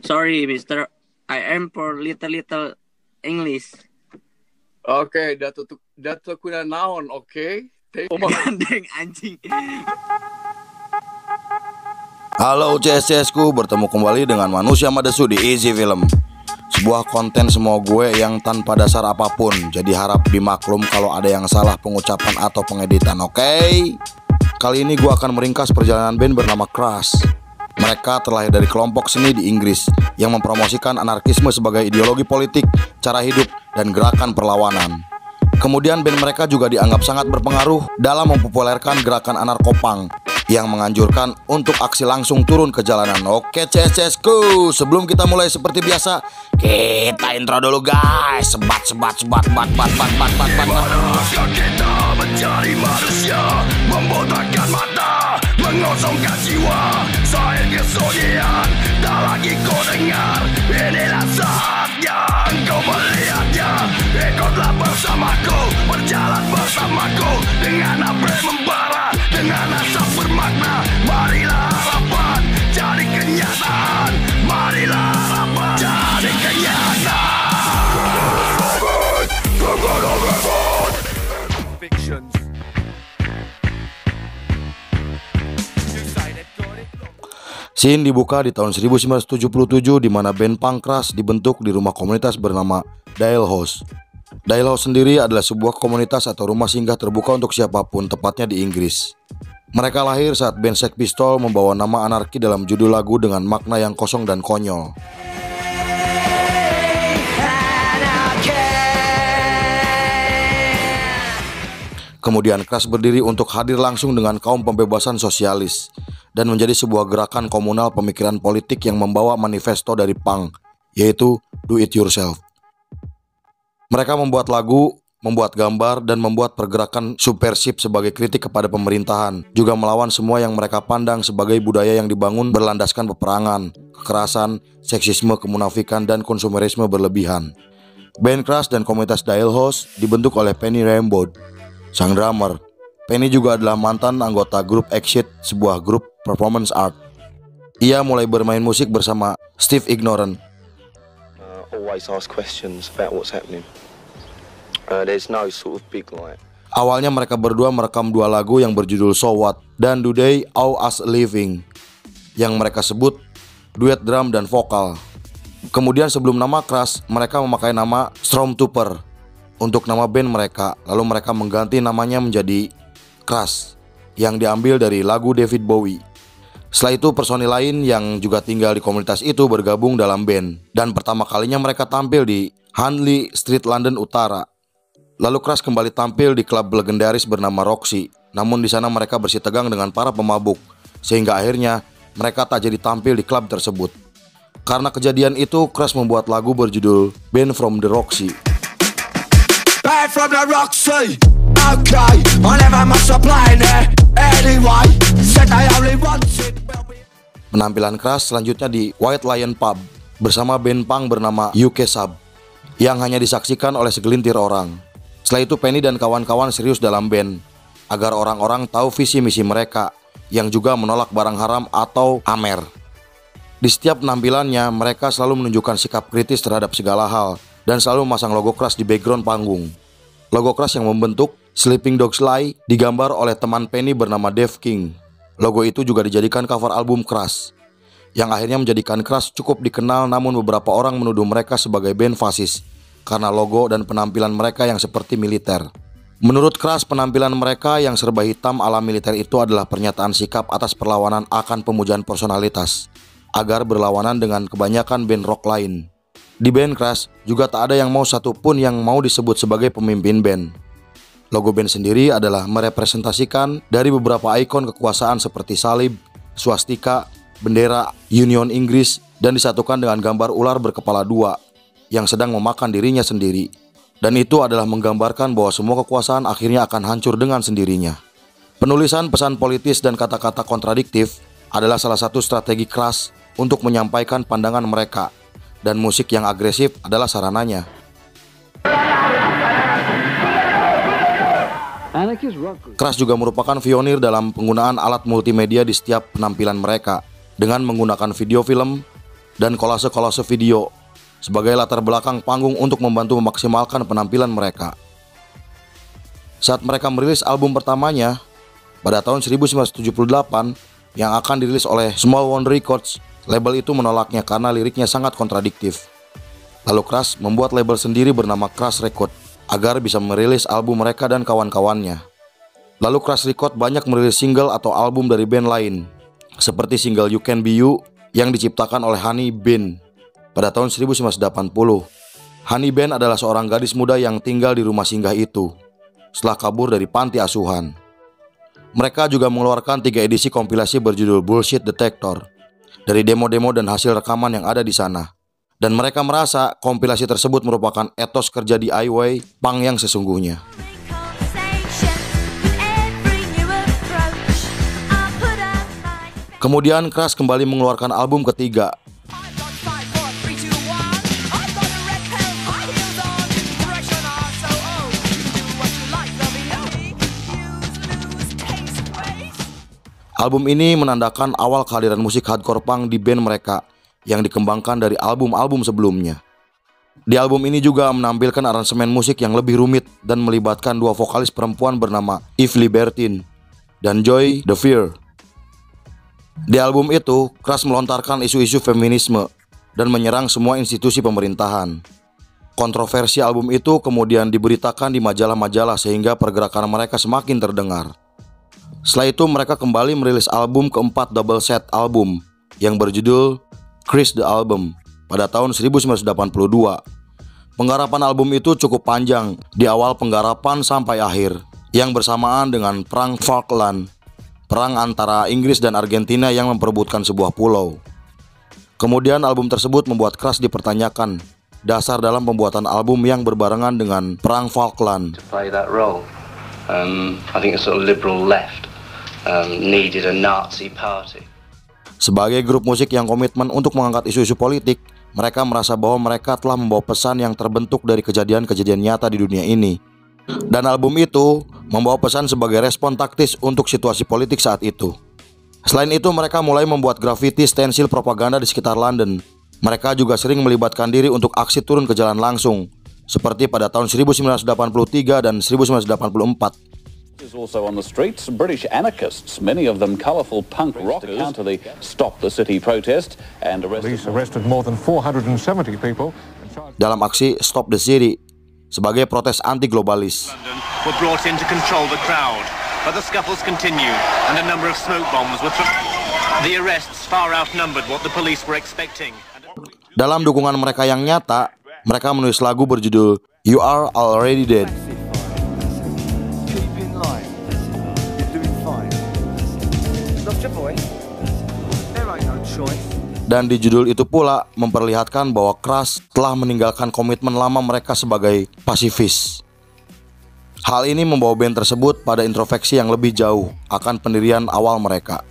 Sorry, Mister. I am for little English. Oke, datu kuna naon, oke? Gandeng anjing. Halo CSCS-ku, bertemu kembali dengan Manusia Madesu di Easy Film. Sebuah konten semua gue yang tanpa dasar apapun. Jadi harap dimaklum kalau ada yang salah pengucapan atau pengeditan, oke? Kali ini gue akan meringkas perjalanan band bernama Crash. Mereka terlahir dari kelompok seni di Inggris yang mempromosikan anarkisme sebagai ideologi politik, cara hidup, dan gerakan perlawanan. Kemudian band mereka juga dianggap sangat berpengaruh dalam mempopulerkan gerakan anarkopang yang menganjurkan untuk aksi langsung turun ke jalanan. Oke CSCS-ku, sebelum kita mulai seperti biasa, kita intro dulu guys. Sebat. Manusia kita mencari manusia, membotakkan mata, mengosongkan jiwa. Saya kesunyian, tak lagi kau dengar. Inilah saatnya engkau melihatnya. Ikutlah bersamaku, berjalan bersamaku, dengan apa yang membara, dengan asap bermakna. Marilah harapan jadi kenyataan. Marilah harapan jadi kenyataan. Scene dibuka di tahun 1977 di mana band punk Crash dibentuk di rumah komunitas bernama Dial House. Dial House sendiri adalah sebuah komunitas atau rumah singgah terbuka untuk siapapun, tepatnya di Inggris. Mereka lahir saat band Sex Pistols membawa nama anarki dalam judul lagu dengan makna yang kosong dan konyol. Kemudian Crash berdiri untuk hadir langsung dengan kaum pembebasan sosialis dan menjadi sebuah gerakan komunal pemikiran politik yang membawa manifesto dari punk, yaitu do it yourself. Mereka membuat lagu, membuat gambar, dan membuat pergerakan subversif sebagai kritik kepada pemerintahan, juga melawan semua yang mereka pandang sebagai budaya yang dibangun berlandaskan peperangan, kekerasan, seksisme, kemunafikan, dan konsumerisme berlebihan. Band Crash dan komunitas Dial House dibentuk oleh Penny Rainbow, sang drummer. Penny juga adalah mantan anggota grup Exit, sebuah grup performance art. Ia mulai bermain musik bersama Steve Ignorant. Always ask questions about what's happening. There's no sort of big light. Awalnya mereka berdua merekam dua lagu yang berjudul So What dan Do They Owe Us a Living, yang mereka sebut duet drum dan vokal. Kemudian sebelum nama Crash, mereka memakai nama Stormtrooper untuk nama band mereka. Lalu mereka mengganti namanya menjadi Crash yang diambil dari lagu David Bowie. Setelah itu personil lain yang juga tinggal di komunitas itu bergabung dalam band, dan pertama kalinya mereka tampil di Handley Street, London Utara. Lalu Crash kembali tampil di klub legendaris bernama Roxy. Namun di sana mereka bersitegang dengan para pemabuk, sehingga akhirnya mereka tak jadi tampil di klub tersebut. Karena kejadian itu, Crash membuat lagu berjudul Band from the Roxy. Band from the Roxy. Okay, I never must apply anyway. Said I only want it. Penampilan Crash selanjutnya di White Lion Pub bersama band punk bernama UK Sub yang hanya disaksikan oleh segelintir orang. Setelah itu Penny dan kawan-kawan serius dalam band agar orang-orang tahu visi misi mereka yang juga menolak barang haram atau amer. Di setiap penampilannya mereka selalu menunjukkan sikap kritis terhadap segala hal dan selalu memasang logo Crash di background panggung. Logo Crash yang membentuk Sleeping Dogs Lie digambar oleh teman Penny bernama Dave King. Logo itu juga dijadikan cover album Crash, yang akhirnya menjadikan Crash cukup dikenal, namun beberapa orang menuduh mereka sebagai band fasis karena logo dan penampilan mereka yang seperti militer. Menurut Crash, penampilan mereka yang serba hitam ala militer itu adalah pernyataan sikap atas perlawanan akan pemujaan personalitas, agar berlawanan dengan kebanyakan band rock lain. Di band Crash juga tak ada yang mau satupun yang mau disebut sebagai pemimpin band. Logo band sendiri adalah merepresentasikan dari beberapa ikon kekuasaan seperti salib, swastika, bendera Union Inggris, dan disatukan dengan gambar ular berkepala dua yang sedang memakan dirinya sendiri. Dan itu adalah menggambarkan bahwa semua kekuasaan akhirnya akan hancur dengan sendirinya. Penulisan pesan politis dan kata-kata kontradiktif adalah salah satu strategi Crash untuk menyampaikan pandangan mereka, dan musik yang agresif adalah sarananya. Crash juga merupakan pionir dalam penggunaan alat multimedia di setiap penampilan mereka dengan menggunakan video film, dan kolase-kolase video sebagai latar belakang panggung untuk membantu memaksimalkan penampilan mereka. Saat mereka merilis album pertamanya pada tahun 1978 yang akan dirilis oleh Small World Records, label itu menolaknya karena liriknya sangat kontradiktif. Lalu Crash membuat label sendiri bernama Crash Record agar bisa merilis album mereka dan kawan-kawannya. Lalu Crash Record banyak merilis single atau album dari band lain, seperti single You Can Be You yang diciptakan oleh Honey Bean pada tahun 1980. Honey Bean adalah seorang gadis muda yang tinggal di rumah singgah itu setelah kabur dari panti asuhan. Mereka juga mengeluarkan 3 edisi kompilasi berjudul Bullshit Detector dari demo-demo dan hasil rekaman yang ada di sana. Dan mereka merasa kompilasi tersebut merupakan etos kerja DIY punk yang sesungguhnya. Kemudian Crash kembali mengeluarkan album ketiga. Album ini menandakan awal kehadiran musik hardcore punk di band mereka yang dikembangkan dari album-album sebelumnya. Di album ini juga menampilkan aransemen musik yang lebih rumit dan melibatkan 2 vokalis perempuan bernama Eve Libertine dan Joy The Fear. Di album itu, Crash melontarkan isu-isu feminisme dan menyerang semua institusi pemerintahan. Kontroversi album itu kemudian diberitakan di majalah-majalah sehingga pergerakan mereka semakin terdengar. Setelah itu mereka kembali merilis album keempat double set album yang berjudul Chris the Album pada tahun 1982. Penggarapan album itu cukup panjang di awal penggarapan sampai akhir, yang bersamaan dengan Perang Falkland, perang antara Inggris dan Argentina yang memperebutkan sebuah pulau. Kemudian album tersebut membuat Crash dipertanyakan dasar dalam pembuatan album yang berbarengan dengan Perang Falkland. I think a sort of liberal left needed a Nazi party. Sebagai grup musik yang komitmen untuk mengangkat isu-isu politik, mereka merasa bahwa mereka telah membawa pesan yang terbentuk dari kejadian-kejadian nyata di dunia ini. Dan album itu membawa pesan sebagai respon taktis untuk situasi politik saat itu. Selain itu, mereka mulai membuat grafiti stensil propaganda di sekitar London. Mereka juga sering melibatkan diri untuk aksi turun ke jalan langsung, seperti pada tahun 1983 dan 1984. Also on the streets, British anarchists, many of them colourful punk rockers, counter the Stop the City protest and arrested more than 470 people. Dalam aksi Stop the City sebagai protes anti-globalis. Were brought in to control the crowd, but the scuffles continued and a number of smoke bombs were thrown. The arrests far outnumbered what the police were expecting. Dalam dukungan mereka yang nyata, mereka menulis lagu berjudul You Are Already Dead. Dan di judul itu pula memperlihatkan bahwa Crash telah meninggalkan komitmen lama mereka sebagai pasifis. Hal ini membawa band tersebut pada introspeksi yang lebih jauh akan pendirian awal mereka.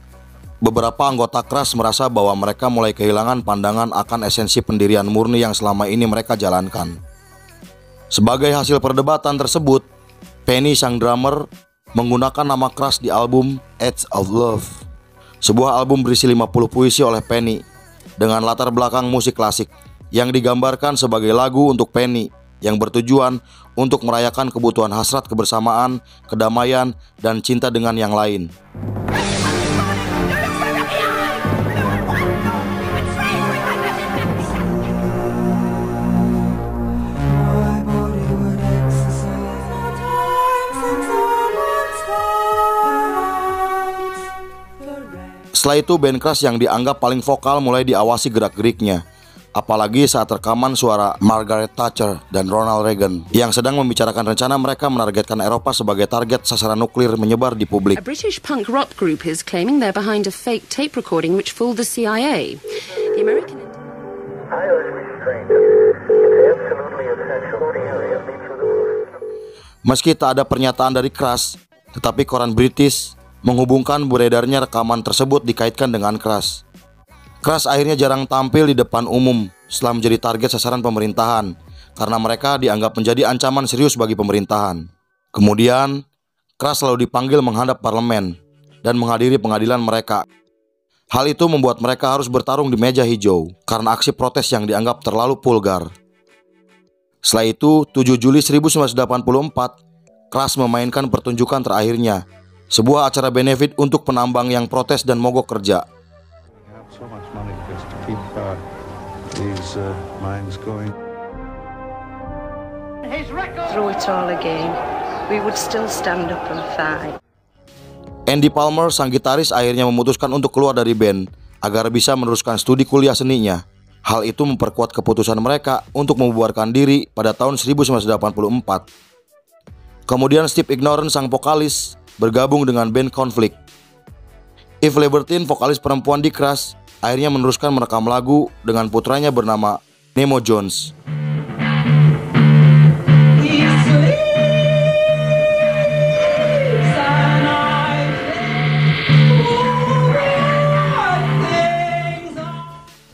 Beberapa anggota Crash merasa bahwa mereka mulai kehilangan pandangan akan esensi pendirian murni yang selama ini mereka jalankan. Sebagai hasil perdebatan tersebut, Penny sang drummer menggunakan nama Crash di album Edge of Love, sebuah album berisi 50 puisi oleh Penny dengan latar belakang musik klasik yang digambarkan sebagai lagu untuk Penny yang bertujuan untuk merayakan kebutuhan hasrat kebersamaan, kedamaian, dan cinta dengan yang lain. Setelah itu band Crash yang dianggap paling vokal mulai diawasi gerak-geriknya, apalagi saat rekaman suara Margaret Thatcher dan Ronald Reagan yang sedang membicarakan rencana mereka menargetkan Eropa sebagai target sasaran nuklir menyebar di publik. A British punk rock group is claiming they're behind a fake tape recording which fooled the CIA. The American Meski tak ada pernyataan dari Crash, tetapi koran British menghubungkan beredarnya rekaman tersebut dikaitkan dengan Crash. Crash akhirnya jarang tampil di depan umum setelah menjadi target sasaran pemerintahan karena mereka dianggap menjadi ancaman serius bagi pemerintahan. Kemudian, Crash selalu dipanggil menghadap parlemen dan menghadiri pengadilan mereka. Hal itu membuat mereka harus bertarung di meja hijau karena aksi protes yang dianggap terlalu vulgar. Setelah itu, 7 Juli 1984, Crash memainkan pertunjukan terakhirnya, sebuah acara benefit untuk penambang yang protes dan mogok kerja. Through it all again, we would still stand up and fight. Andy Palmer, sang gitaris, akhirnya memutuskan untuk keluar dari band agar bisa meneruskan studi kuliah seninya. Hal itu memperkuat keputusan mereka untuk membubarkan diri pada tahun 1984. Kemudian Steve Ignorant, sang vokalis, bergabung dengan band Conflict. Eve Libertine, vokalis perempuan di Crash, akhirnya meneruskan merekam lagu dengan putranya bernama Nemo Jones.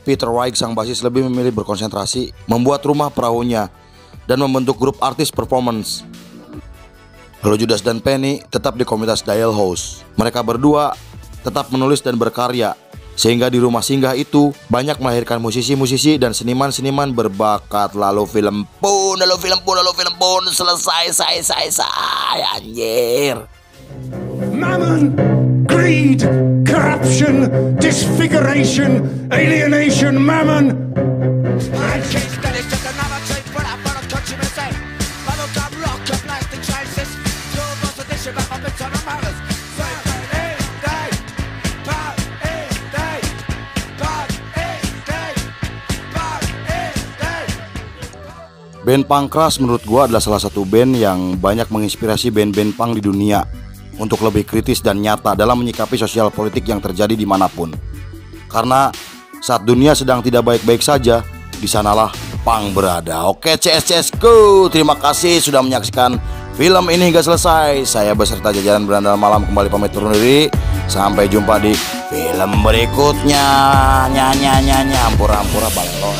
Peter Wright, sang basis, lebih memilih berkonsentrasi membuat rumah perahunya dan membentuk grup artis performance. Lalu Judas dan Penny tetap di komunitas Dial House. Mereka berdua tetap menulis dan berkarya, sehingga di rumah singgah itu banyak melahirkan musisi-musisi dan seniman-seniman berbakat. Lalu film pun selesai anjir. Mammon, greed, corruption, disfiguration, alienation, mammon. Band punk Crash menurut gua adalah salah satu band yang banyak menginspirasi band-band punk di dunia untuk lebih kritis dan nyata dalam menyikapi sosial politik yang terjadi dimanapun. Karena saat dunia sedang tidak baik-baik saja, di sanalah punk berada. Oke, CSCSku, terima kasih sudah menyaksikan film ini hingga selesai. Saya beserta jajaran Berandal Malam kembali pamit turun diri. Sampai jumpa di film berikutnya. Ampura balelo.